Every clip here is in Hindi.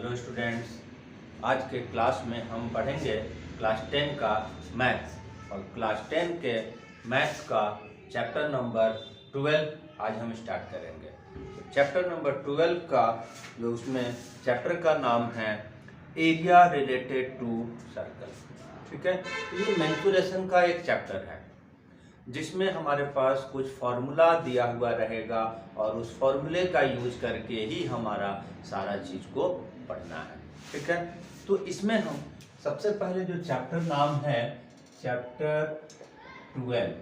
हेलो स्टूडेंट्स, आज के क्लास में हम पढ़ेंगे क्लास 10 का मैथ्स और क्लास 10 के मैथ्स का चैप्टर नंबर 12 आज हम स्टार्ट करेंगे। चैप्टर नंबर 12 का जो उसमें चैप्टर का नाम है एरिया रिलेटेड टू सर्कल। ठीक है, ये मैनिपुलेशन का एक चैप्टर है जिसमें हमारे पास कुछ फॉर्मूला दिया हुआ रहेगा और उस फॉर्मूले का यूज करके ही हमारा सारा चीज को पढ़ना है। ठीक है, तो इसमें हम सबसे पहले जो चैप्टर नाम है chapter 12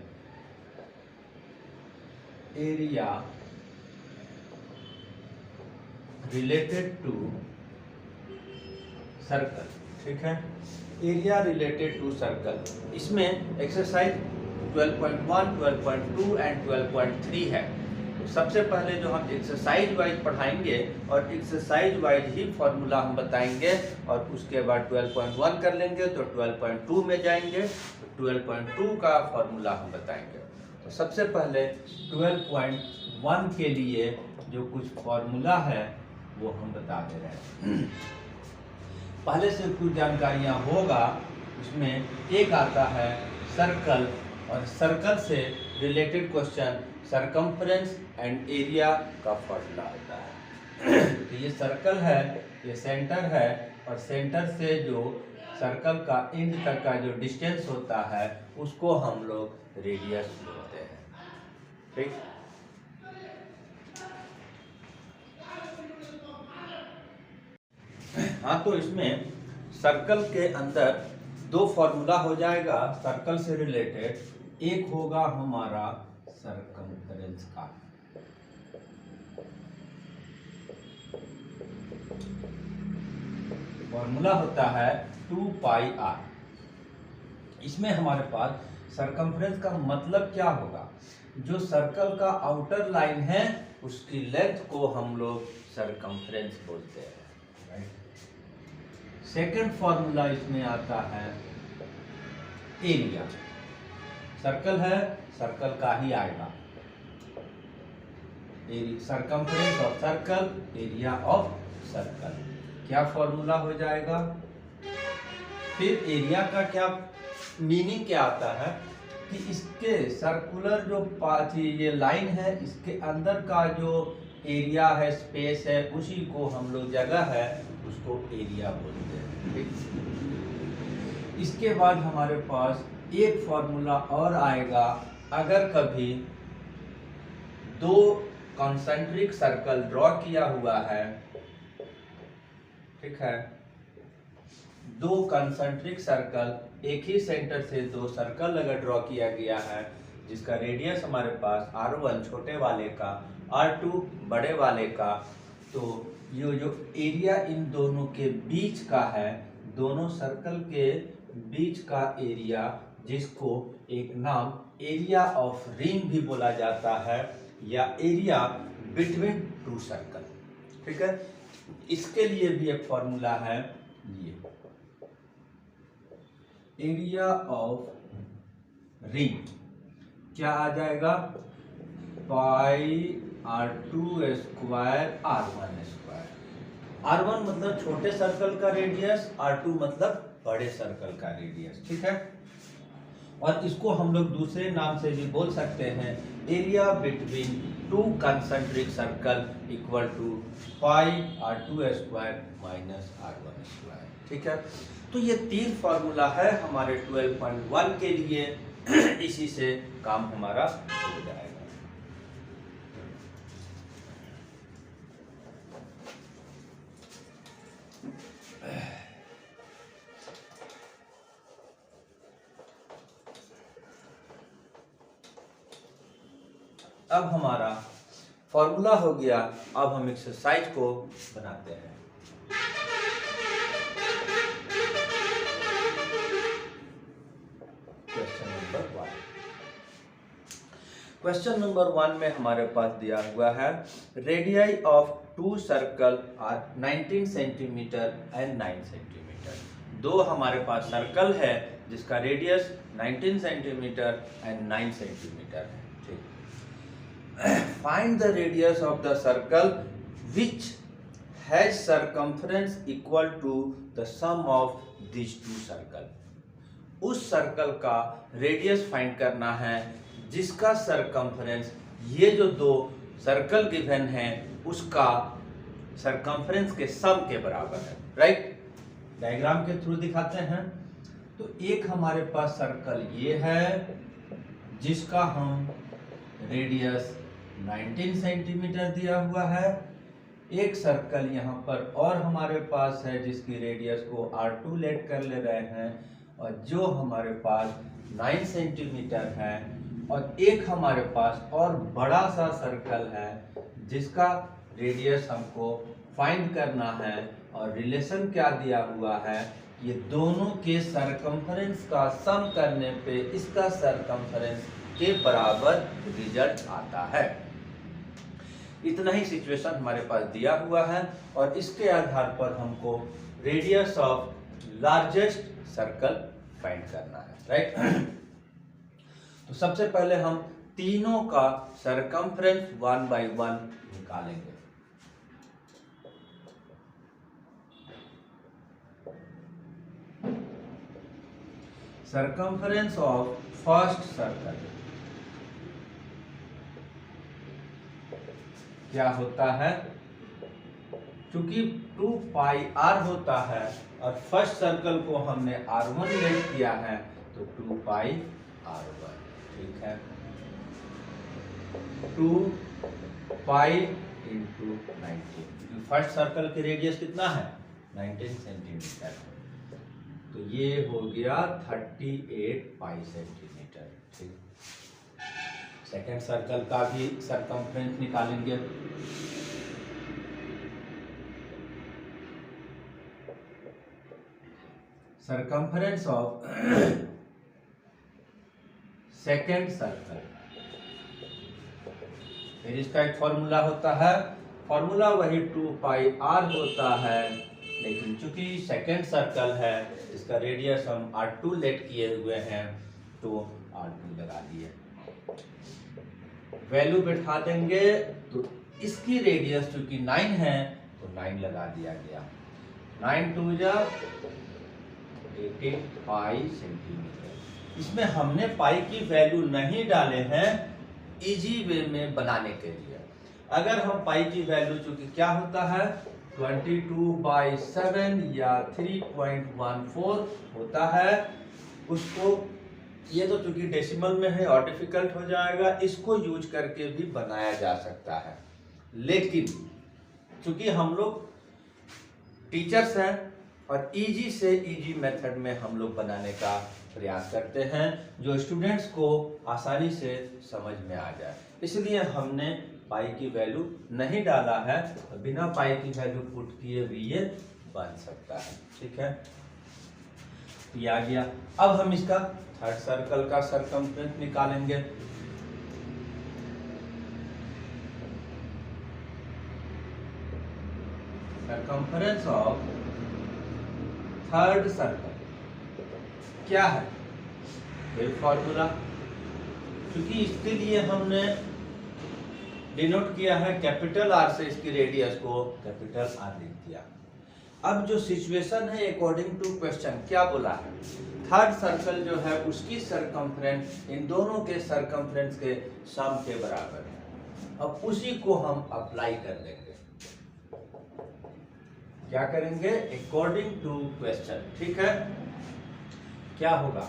area related to circle. ठीक है, एरिया रिलेटेड टू सर्कल, इसमें एक्सरसाइज 12.1, 12.2 एंड 12.3 है। तो सबसे पहले जो हम एक्सरसाइज वाइज पढ़ाएंगे और एक्सरसाइज वाइज ही फॉर्मूला हम बताएंगे और उसके बाद 12.1 कर लेंगे तो 12.2 में जाएंगे, तो 12.2 का फॉर्मूला हम बताएंगे। तो सबसे पहले 12.1 के लिए जो कुछ फॉर्मूला है वो हम बता दे रहे हैं। पहले से कुछ जानकारियाँ होगा, उसमें एक आता है सर्कल और सर्कल से related question circumference and area का फॉर्मूला होता है। तो ये सर्कल है, ये सेंटर है और सेंटर से जो सर्कल का एंड तक का जो डिस्टेंस होता है उसको हम लोग रेडियस बोलते हैं। ठीक, हाँ, तो इसमें सर्कल के अंदर दो फॉर्मूला हो जाएगा सर्कल से रिलेटेड। एक होगा हमारा सरकमफ्रेंस का, फॉर्मूला होता है 2πr। इसमें हमारे पास सरकमफ्रेंस का मतलब क्या होगा, जो सर्कल का आउटर लाइन है उसकी लेंथ को हम लोग सरकमफ्रेंस बोलते हैं। सेकंड फॉर्मूला इसमें आता है एरिया। सर्कल है, सर्कल का ही आएगा circumference of circle, area of circle. क्या फॉर्मूला हो जाएगा, फिर एरिया का क्या मीनिंग क्या आता है कि इसके सर्कुलर जो ये लाइन है इसके अंदर का जो एरिया है, स्पेस है, उसी को हम लोग जगह है उसको एरिया बोलते हैं। ठीक, इसके बाद हमारे पास एक फॉर्मूला और आएगा, अगर कभी दो कॉन्सेंट्रिक सर्कल ड्रॉ किया हुआ है, ठीक है, दो कॉन्सेंट्रिक सर्कल एक ही सेंटर से दो सर्कल अगर ड्रॉ किया गया है जिसका रेडियस हमारे पास r1 छोटे वाले का, r2 बड़े वाले का, तो ये जो एरिया इन दोनों के बीच का है, दोनों सर्कल के बीच का एरिया, जिसको एक नाम एरिया ऑफ रिंग भी बोला जाता है या एरिया बिटवीन टू सर्कल। ठीक है, इसके लिए भी एक फॉर्मूला है, ये एरिया ऑफ रिंग क्या आ जाएगा, पाई r2 square r1 square. r1 मतलब छोटे सर्कल का रेडियस, r2 मतलब बड़े सर्कल का रेडियस। ठीक है, और इसको हम लोग दूसरे नाम से भी बोल सकते हैं, area between two concentric circle equal to pi r2 square minus r1 square. ठीक है, तो ये तीन फॉर्मूला है हमारे 12.1 के लिए। इसी से काम हमारा हो जाएगा। अब हमारा फॉर्मूला हो गया, अब हम एक्सरसाइज को बनाते हैं। क्वेश्चन नंबर 1 में हमारे पास दिया हुआ है, radii of two circle R 19 centimetre and 9 centimetre. दो हमारे पास सर्कल है जिसका रेडियस 19 सेंटीमीटर एंड 9 सेंटीमीटर है। Find the radius of the circle which has circumference equal to the sum of this two circle. उस सर्कल का रेडियस फाइंड करना है जिसका सरकमफ्रेंस ये जो दो सर्कल गिवन है उसका सरकमफ्रेंस के सम के बराबर है, राइट। डायग्राम के थ्रू दिखाते हैं। तो एक हमारे पास सर्कल ये है जिसका हम रेडियस 19 सेंटीमीटर दिया हुआ है। एक सर्कल यहाँ पर और हमारे पास है जिसकी रेडियस को R2 लेट कर ले रहे हैं और जो हमारे पास 9 सेंटीमीटर है। और एक हमारे पास और बड़ा सा सर्कल है जिसका रेडियस हमको फाइंड करना है और रिलेशन क्या दिया हुआ है, ये दोनों के सरकमफ्रेंस का सम करने पे इसका सरकमफ्रेंस के बराबर रिजल्ट आता है। इतना ही सिचुएशन हमारे पास दिया हुआ है और इसके आधार पर हमको radius of largest circle find करना है, राइट। तो सबसे पहले हम तीनों का सरकमफ्रेंस 1 by 1 निकालेंगे। सरकमफ्रेंस ऑफ फर्स्ट सर्कल क्या होता है, चूंकि 2 पाई r होता है और फर्स्ट सर्कल को हमने r1 लेट किया है तो 2 पाई r1, ठीक है। 2 पाई इंटू 19, फर्स्ट सर्कल की रेडियस कितना है 19 सेंटीमीटर, तो ये हो गया 38 पाई सेंटीमीटर, ठीक। सेकेंड सर्कल का भी सरकमफ्रेंस निकालेंगे। सरकमफ्रेंस ऑफ सेकेंड सर्कल, फिर इसका एक फॉर्मूला होता है, फॉर्मूला वही 2 पाई r होता है, लेकिन चूंकि सेकेंड सर्कल है इसका रेडियस हम R2 लेट किए हुए हैं तो R2 लगा दिए। वैल्यू बैठा देंगे तो इसकी रेडियस चूंकि 9 है तो 9 लगा दिया गया। 9 2 जा 18 पाई सेंटीमीटर। इसमें हमने पाई की वैल्यू नहीं डाले हैं इजी वे में बनाने के लिए। अगर हम पाई की वैल्यू चूंकि क्या होता है 22/7 या 3.14 होता है, उसको ये तो चूंकि डेसिमल में है और डिफिकल्ट हो जाएगा, इसको यूज करके भी बनाया जा सकता है। लेकिन चूंकि हम लोग टीचर्स हैं और इजी से इजी मेथड में हम लोग बनाने का प्रयास करते हैं जो स्टूडेंट्स को आसानी से समझ में आ जाए, इसलिए हमने पाई की वैल्यू नहीं डाला है, बिना पाई की वैल्यू पुट किए भी ये बन सकता है, ठीक है। ये आ गया। अब हम इसका थर्ड सर्कल का सरकमफ्रेंस निकालेंगे। सरकमफ्रेंस ऑफ थर्ड सर्कल क्या है, ये फॉर्मूला, क्योंकि इसके लिए हमने डिनोट किया है कैपिटल R से इसकी रेडियस को कैपिटल R लिख दिया। अब जो सिचुएशन है अकॉर्डिंग टू क्वेश्चन क्या बोला है, थर्ड सर्कल जो है उसकी सरकमफ्रेंस इन दोनों के सरकमफ्रेंस के सम के बराबर है। अब उसी को हम अप्लाई कर देंगे, क्या करेंगे अकॉर्डिंग टू क्वेश्चन, ठीक है। क्या होगा,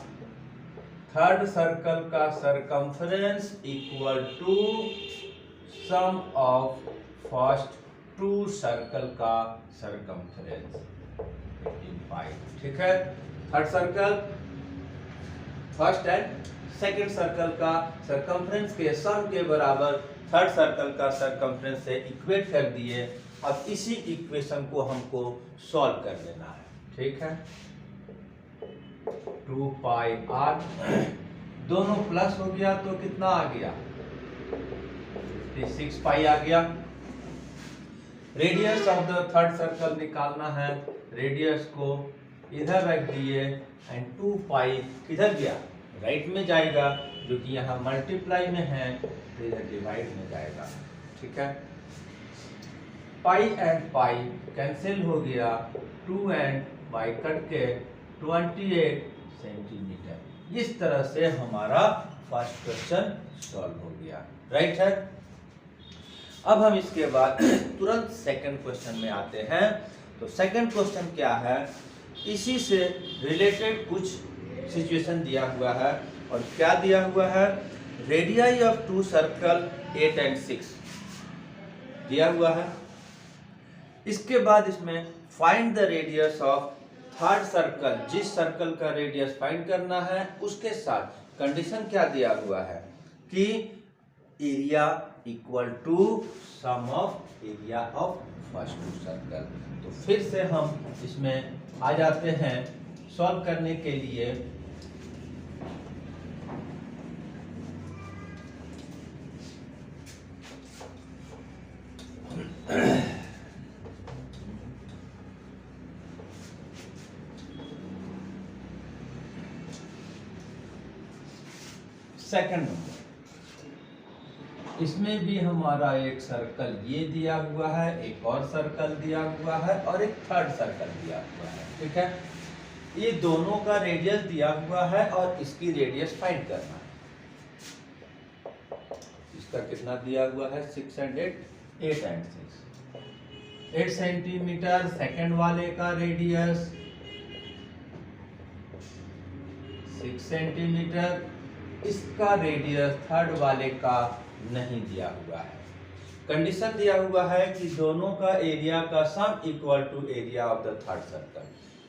थर्ड सर्कल का circumference equal to sum of first two circle का सरकमफ्रेंस 85, ठीक है। Third circle first and second circle का सरकमफ्रेंस के सम के बराबर थर्ड सर्कल का सरकमफ्रेंस से इक्वेट कर दिए। अब इसी इक्वेशन को हमको सॉल्व कर देना है, ठीक है। 2 पाई r दोनों प्लस हो गया तो कितना आ गया 6 पाई आ गया। Radius of the third circle निकालना है, रेडियस को इधर रख दिए एंड 2 पाई किधर गया राइट में जाएगा, जो कि यहाँ मल्टीप्लाई में है तो इधर डिवाइड में जाएगा, ठीक है। पाई एंड पाई कैंसिल हो गया, 2 एंड पाई कट के 28 सेंटीमीटर। इस तरह से हमारा फर्स्ट क्वेश्चन सॉल्व हो गया, राइट है। अब हम इसके बाद तुरंत सेकंड क्वेश्चन में आते हैं। तो सेकंड क्वेश्चन क्या है, इसी से रिलेटेड कुछ सिचुएशन दिया हुआ है। और क्या दिया हुआ है, radii of two circle 8 and 6 दिया हुआ है। इसके बाद इसमें find the radius of third circle, जिस सर्कल का रेडियस फाइंड करना है उसके साथ कंडीशन क्या दिया हुआ है कि area equal to sum of area of first two circle. तो फिर से हम इसमें आ जाते हैं सॉल्व करने के लिए। सेकंड नंबर, इसमें भी हमारा एक सर्कल ये दिया हुआ है, एक और सर्कल दिया हुआ है और एक थर्ड सर्कल दिया हुआ है, ठीक है। ये दोनों का रेडियस दिया हुआ है और इसकी रेडियस फाइंड करना है। इसका कितना दिया हुआ है, 6 एंड 8, 8 एंड 6, 8 सेंटीमीटर सेकंड वाले का रेडियस, 6 सेंटीमीटर। इसका रेडियस थर्ड वाले का नहीं दिया हुआ है। कंडीशन दिया हुआ है कि दोनों का एरिया का sum equal to area of the third circle.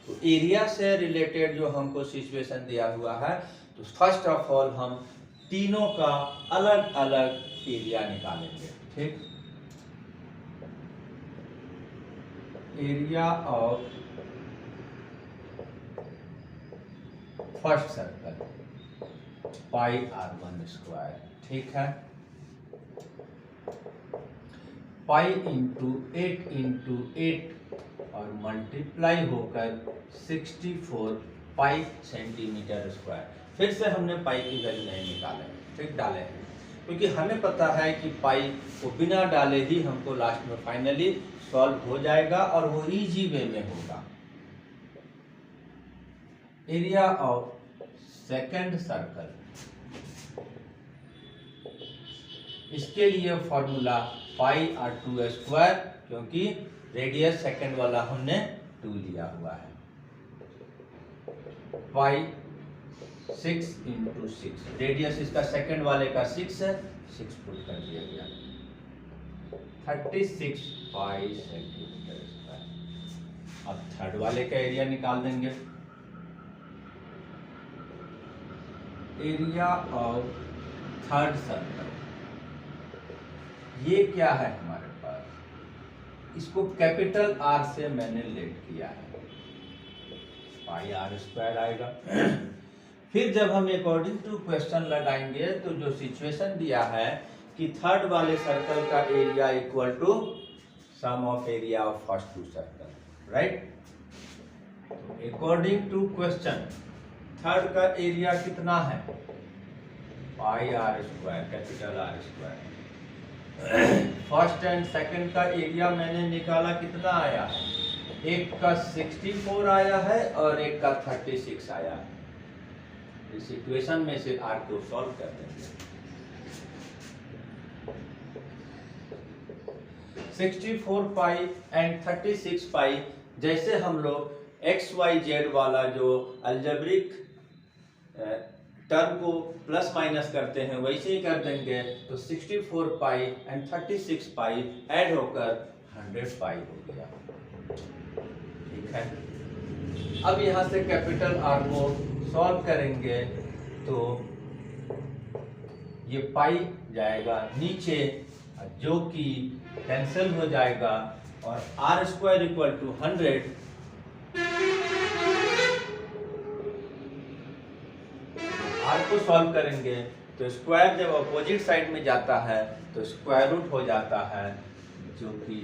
तो एरिया से रिलेटेड जो हमको सिचुएशन दिया हुआ है, तो फर्स्ट ऑफ ऑल हम तीनों का अलग अलग एरिया निकालेंगे, ठीक। Area of first circle pi r1 square, ठीक है। पाई इंटू 8 और मल्टीप्लाई होकर 64 पाई सेंटीमीटर स्क्वायर। फिर से हमने पाई की वैल्यू नहीं निकाले, ठीक, डाले हैं, क्योंकि हमें पता है कि पाई को बिना डाले ही हमको लास्ट में फाइनली सॉल्व हो जाएगा और वो इजी वे में होगा। एरिया ऑफ सेकंड सर्कल, इसके लिए फॉर्मूला पाई r2 स्क्वायर, क्योंकि रेडियस सेकंड वाला हमने 2 लिया हुआ है। पाई 6 इंटू 6, रेडियस इसका सेकंड वाले का 6 है, 6 पुट कर दिया गया, 36 पाई सेंटीमीटर स्क्वायर। अब थर्ड वाले का एरिया निकाल देंगे। एरिया ऑफ थर्ड सर्कल, ये क्या है हमारे पास, इसको कैपिटल R से मैंने लेट किया है, पाई r स्क्वायर आएगा। फिर जब हम अकॉर्डिंग टू क्वेश्चन लगाएंगे तो जो सिचुएशन दिया है कि थर्ड वाले सर्कल का area equal to sum of area of first two circle, right. According to question third का एरिया कितना है, pi r square, capital R square. First and second का एरिया मैंने निकाला, कितना आया, एक का 64 आया है और एक का 36 आया है। इस इक्वेशन में से r को सॉल्व कर देंगे। 64 पाई एंड 36 पाई, जैसे हम लोग XYZ वाला जो अलजेब्रिक टर्म को प्लस माइनस करते हैं वैसे ही कर देंगे। तो 64 पाई एंड 36 पाई ऐड होकर 100 पाई हो गया, ठीक है। अब यहाँ से कैपिटल R को सॉल्व करेंगे तो ये पाई जाएगा नीचे, जो कि कैंसिल हो जाएगा और r square equal to 100। r को सॉल्व करेंगे तो स्क्वायर जब अपोजिट साइड में जाता है तो स्क्वायर रूट हो जाता है, जो कि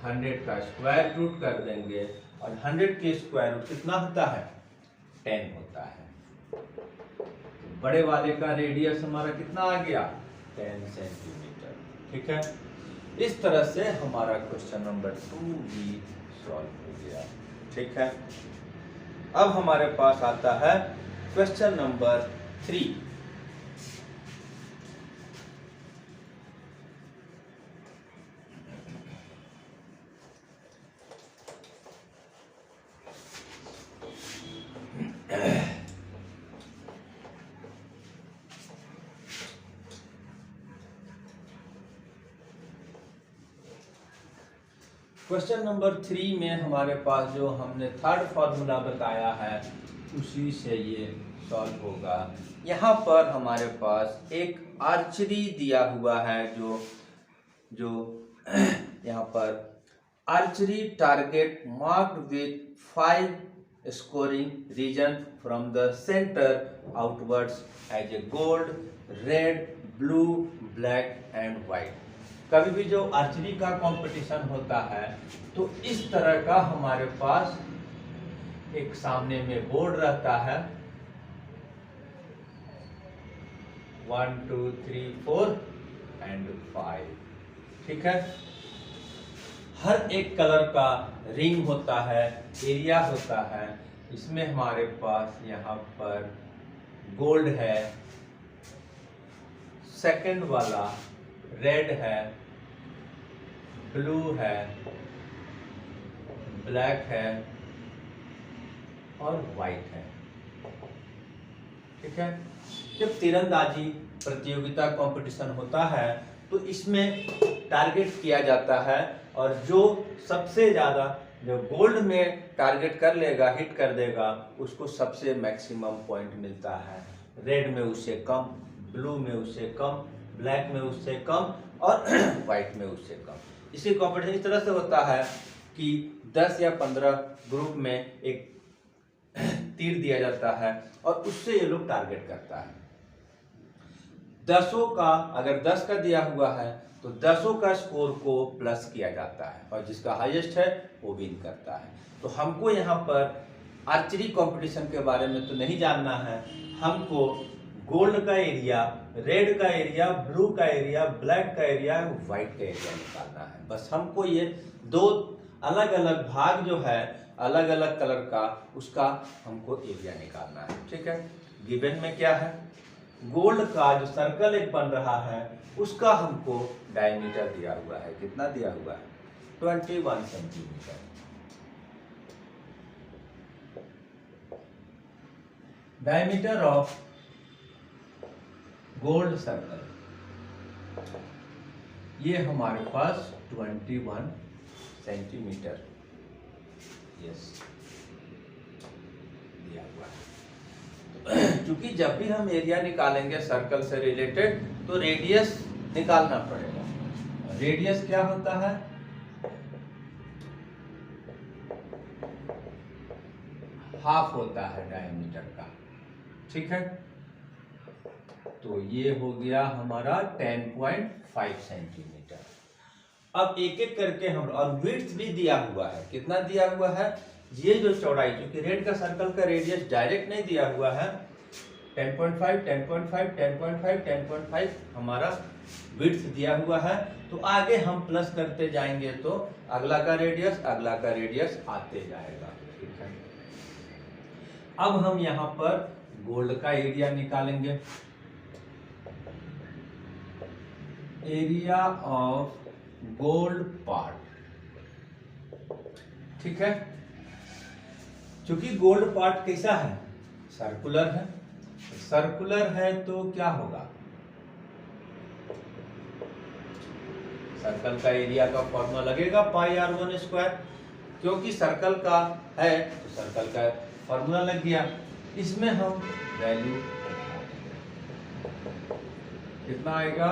100 का स्क्वायर रूट कर देंगे और 100 के स्क्वायर रूट कितना होता है, 10 होता है। बड़े वाले का रेडियस हमारा कितना आ गया, 10 सेंटीमीटर, ठीक है। इस तरह से हमारा क्वेश्चन नंबर 2 भी सॉल्व हो गया। ठीक है, अब हमारे पास आता है क्वेश्चन नंबर 3। क्वेश्चन नंबर 3 में हमारे पास जो हमने थर्ड फॉर्मूला बताया है उसी से ये सॉल्व होगा। यहाँ पर हमारे पास एक आर्चरी दिया हुआ है जो यहाँ पर archery target marked with 5 scoring region from the centre outwards as a gold, red, blue, black and white. कभी भी जो आर्चरी का कंपटीशन होता है तो इस तरह का हमारे पास एक सामने में बोर्ड रहता है, 1 2 3 4 एंड 5। ठीक है, हर एक कलर का रिंग होता है, एरिया होता है। इसमें हमारे पास यहाँ पर गोल्ड है, सेकंड वाला रेड है, ब्लू है, ब्लैक है और व्हाइट है। ठीक है, जब तीरंदाजी प्रतियोगिता कंपटीशन होता है तो इसमें टारगेट किया जाता है और जो सबसे ज़्यादा जो गोल्ड में टारगेट कर लेगा, हिट कर देगा, उसको सबसे मैक्सिमम पॉइंट मिलता है। रेड में उससे कम, ब्लू में उससे कम, ब्लैक में उससे कम और व्हाइट में उससे कम। इसी कंपटीशन इस तरह से होता है कि 10 या 15 ग्रुप में एक तीर दिया जाता है और उससे ये लोग टारगेट करता है। 10 का अगर 10 का दिया हुआ है तो 10 का स्कोर को प्लस किया जाता है और जिसका हाईएस्ट है वो विन करता है। तो हमको यहाँ पर आर्चरी कंपटीशन के बारे में तो नहीं जानना है, हमको गोल्ड का एरिया, रेड का एरिया, ब्लू का एरिया, ब्लैक का एरिया, व्हाइट का एरिया निकालना है। बस हमको ये दो अलग अलग भाग जो है अलग अलग कलर का, उसका हमको एरिया निकालना है। ठीक है, गिवन में क्या है, गोल्ड का जो सर्कल एक बन रहा है उसका हमको डायमीटर दिया हुआ है। कितना दिया हुआ है? 21 centimetre. Diameter of gold circle ये हमारे पास 21 सेंटीमीटर यस दिया हुआ है। क्योंकि जब भी हम एरिया निकालेंगे सर्कल से रिलेटेड तो रेडियस निकालना पड़ेगा। रेडियस क्या होता है? हाफ होता है डायमीटर का। ठीक है, तो ये हो गया हमारा 10.5 सेंटीमीटर। अब एक एक करके हम, और विड्थ भी दिया हुआ है। कितना दिया हुआ है? ये जो चौड़ाई, क्योंकि रेड का सर्कल का रेडियस डायरेक्ट नहीं दिया हुआ है, 10.5 10.5 10.5 10.5 हमारा विड्थ दिया हुआ है। तो आगे हम प्लस करते जाएंगे तो अगला का रेडियस आते जाएगा। ठीक है, अब हम यहाँ पर गोल्ड का एरिया निकालेंगे। Area of gold part. ठीक है, क्योंकि गोल्ड पार्ट कैसा है? सर्कुलर है। सर्कुलर है तो क्या होगा? सर्कल का एरिया का फॉर्मूला लगेगा πr1²। क्योंकि सर्कल का है तो सर्कल का फॉर्मूला लग गया। इसमें हम वैल्यू कितना आएगा?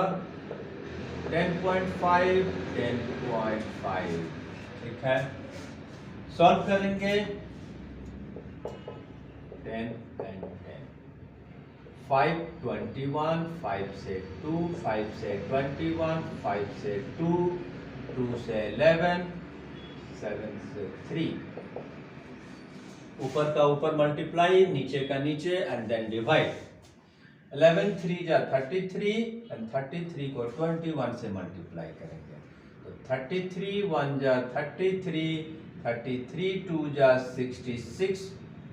10.5 10.5। ठीक है, सॉल्व करेंगे 10 and 10, 5 21, 5 से 2, 5 से 21, 5 से 2, 2 से 11, 7 से 3। ऊपर का ऊपर मल्टीप्लाई, नीचे का नीचे एंड देन डिवाइड। 11 3 जा 33 एंड 33 को 21 से मल्टीप्लाई करेंगे 33 1 जा 33, 33 2 जा 66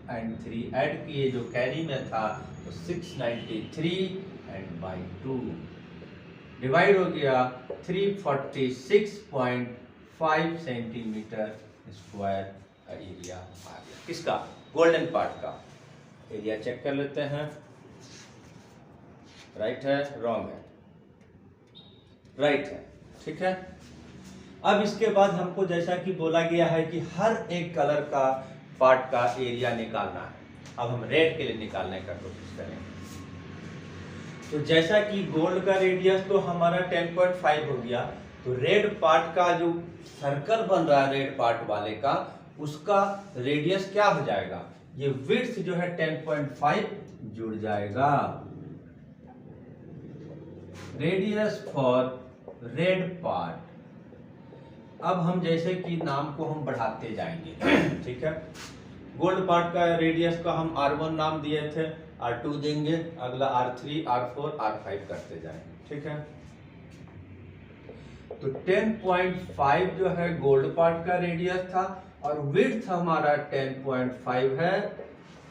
एंड 3 ऐड किए जो कैरी में था तो 693 एंड बाई 2 डिवाइड हो गया 346.5 सेंटीमीटर स्क्वायर एरिया आ गया। किसका? गोल्डन पार्ट का। एरिया चेक कर लेते हैं, राइट है रॉन्ग है, राइट है, ठीक है। अब इसके बाद हमको जैसा कि बोला गया है कि हर एक कलर का पार्ट का एरिया निकालना है। अब हम रेड के लिए निकालने का कोशिश करेंगे। तो जैसा कि गोल्ड का रेडियस तो हमारा 10.5 हो गया, तो रेड पार्ट का जो सर्कल बन रहा है रेड पार्ट वाले का, उसका रेडियस क्या हो जाएगा? ये विड्थ जो है 10.5 जुड़ जाएगा। Radius for red part. अब हम जैसे कि नाम को हम बढ़ाते जाएंगे, ठीक है। गोल्ड पार्ट का रेडियस का हम R1 नाम दिए थे, R2 देंगे, अगला R3, R4, R5 करते जाएंगे, ठीक है। तो 10.5 जो है गोल्ड पार्ट का रेडियस था और विड्थ हमारा 10.5 है,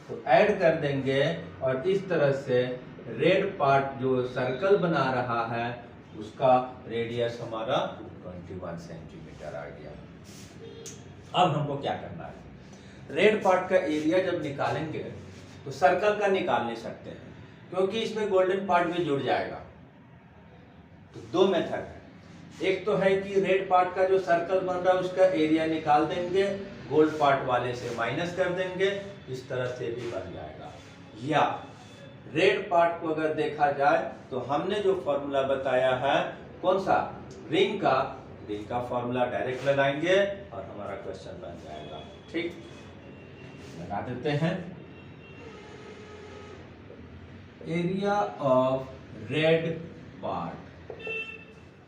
तो ऐड कर देंगे और इस तरह से रेड पार्ट जो सर्कल बना रहा है उसका रेडियस हमारा 21 सेंटीमीटर आ गया। अब हमको क्या करना है? रेड पार्ट का एरिया जब निकालेंगे तो सर्कल का निकाल नहीं सकते हैं क्योंकि इसमें गोल्डन पार्ट भी जुड़ जाएगा। तो दो मेथड है, एक तो है कि रेड पार्ट का जो सर्कल बन रहा है उसका एरिया निकाल देंगे, गोल्ड पार्ट वाले से माइनस कर देंगे, इस तरह से भी बन जाएगा। या रेड पार्ट को अगर देखा जाए तो हमने जो फॉर्मूला बताया है कौन सा? रिंग का फॉर्मूला डायरेक्ट लगाएंगे और हमारा क्वेश्चन बन जाएगा। ठीक, लगा देते हैं। एरिया ऑफ रेड पार्ट,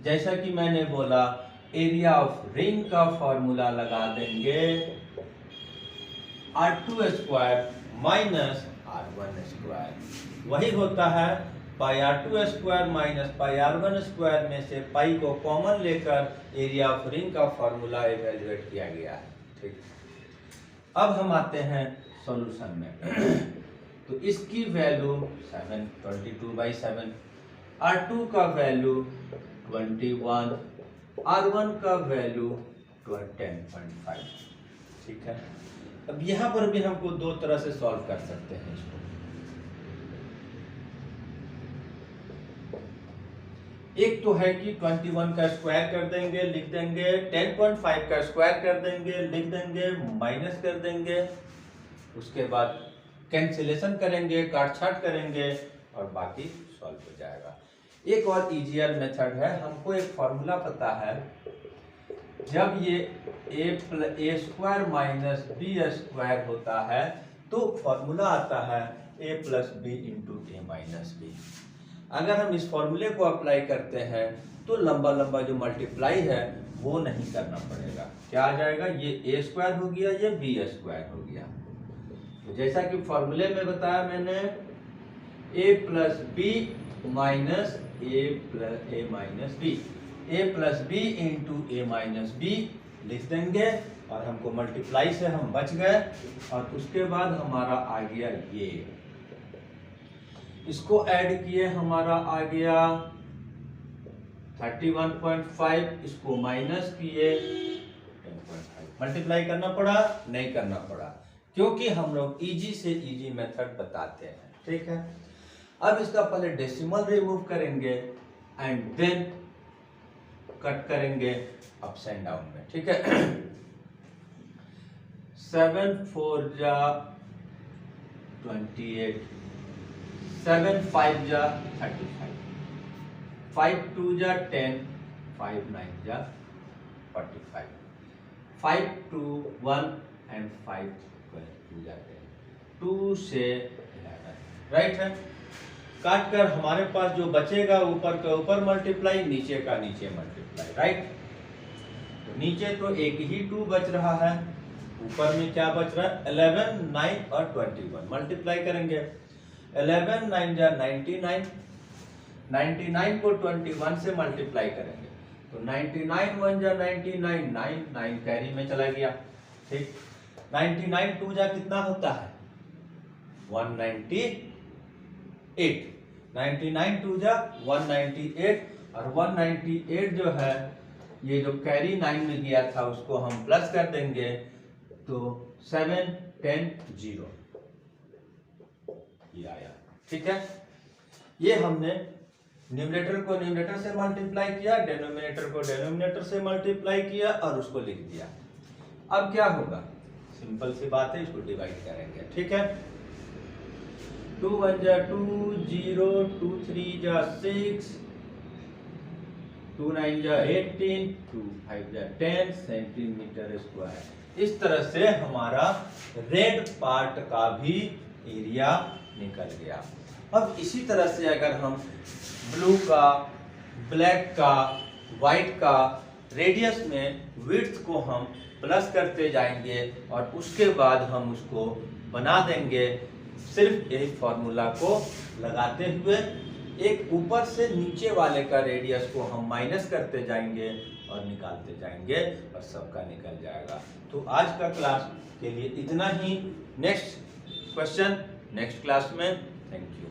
जैसा कि मैंने बोला एरिया ऑफ रिंग का फॉर्मूला लगा देंगे R2 square minus R1 square, वही होता है पाई R2 square minus pi R1 square में से पाई को कॉमन लेकर एरिया ऑफ रिंग का फॉर्मूला इवेल्युएट किया गया है। ठीक, अब हम आते हैं सॉल्यूशन में। तो इसकी वैल्यू 722/7, R2 का वैल्यू 21, R1 का वैल्यू 10.5। ठीक है, अब यहां पर भी हमको दो तरह से सॉल्व कर सकते हैं इसको। एक तो है कि 21 का स्क्वायर कर देंगे, लिख देंगे, 10.5 का स्क्वायर कर देंगे, लिख देंगे, माइनस कर देंगे, उसके बाद कैंसिलेशन करेंगे, काट छाट करेंगे और बाकी सॉल्व हो जाएगा। एक और इजियर मेथड है, हमको एक फॉर्मूला पता है, जब ये a square minus B square होता है तो फॉर्मूला आता है a plus B into A minus B. अगर हम इस फॉर्मूले को अप्लाई करते हैं तो लंबा लंबा जो मल्टीप्लाई है वो नहीं करना पड़ेगा। क्या आ जाएगा? ये a स्क्वायर हो गया, ये बी स्क्वायर हो गया। तो जैसा कि फॉर्मूले में बताया मैंने, a plus B minus A minus B, a plus B into A minus B लिख देंगे और हमको मल्टीप्लाई से हम बच गए और उसके बाद हमारा आ गया ये, इसको ऐड किए हमारा आ गया 31.5, इसको माइनस किए 10.5। मल्टीप्लाई करना पड़ा? नहीं करना पड़ा, क्योंकि हम लोग इजी से इजी मेथड बताते हैं। ठीक है, अब इसका पहले डेसिमल रिमूव करेंगे एंड देन कट करेंगे अप्स एंड डाउन में। ठीक है, 7 4 जा 28, 7 5 जा 35, 5 2 जा 10, 5 9 जा 45, 5 2 1 एंड 5 2 जा 10, 2 से 11। राइट है, काट कर हमारे पास जो बचेगा ऊपर का ऊपर मल्टीप्लाई, नीचे का नीचे मल्टीप्लाई। राइट, तो नीचे तो एक ही 2 बच रहा है, ऊपर में क्या बच रहा है? 11 9 और 21 मल्टीप्लाई करेंगे। 11 9 जा 99, 99 को 21 से मल्टीप्लाई करेंगे तो 99 1 जा 99, 9 कैरी में चला गया। ठीक, 99 2 जा कितना होता है 198, 99 2 जा 198, और 198 जो है ये जो कैरी 9 में गया था उसको हम प्लस कर देंगे तो 7 10 0 ये आया। ठीक है, ये हमने न्यूमरेटर को न्यूमरेटर से मल्टीप्लाई किया, डेनोमिनेटर को डेनोमिनेटर से मल्टीप्लाई किया और उसको लिख दिया। अब क्या होगा, सिंपल सी बात है, इसको डिवाइड करेंगे। ठीक है, 2 1 जा 2 0, 2 3 जा 6, 2 9 जा 18, 2 5 जा 10 सेंटीमीटर स्क्वायर। इस तरह से हमारा रेड पार्ट का भी एरिया निकल गया। अब इसी तरह से अगर हम ब्लू का, ब्लैक का, व्हाइट का रेडियस में विड्थ को हम प्लस करते जाएंगे और उसके बाद हम उसको बना देंगे सिर्फ यही फॉर्मूला को लगाते हुए। एक ऊपर से नीचे वाले का रेडियस को हम माइनस करते जाएंगे और निकालते जाएंगे और सबका निकल जाएगा। तो आज का क्लास के लिए इतना ही। नेक्स्ट क्वेश्चन नेक्स्ट क्लास में। Thank you.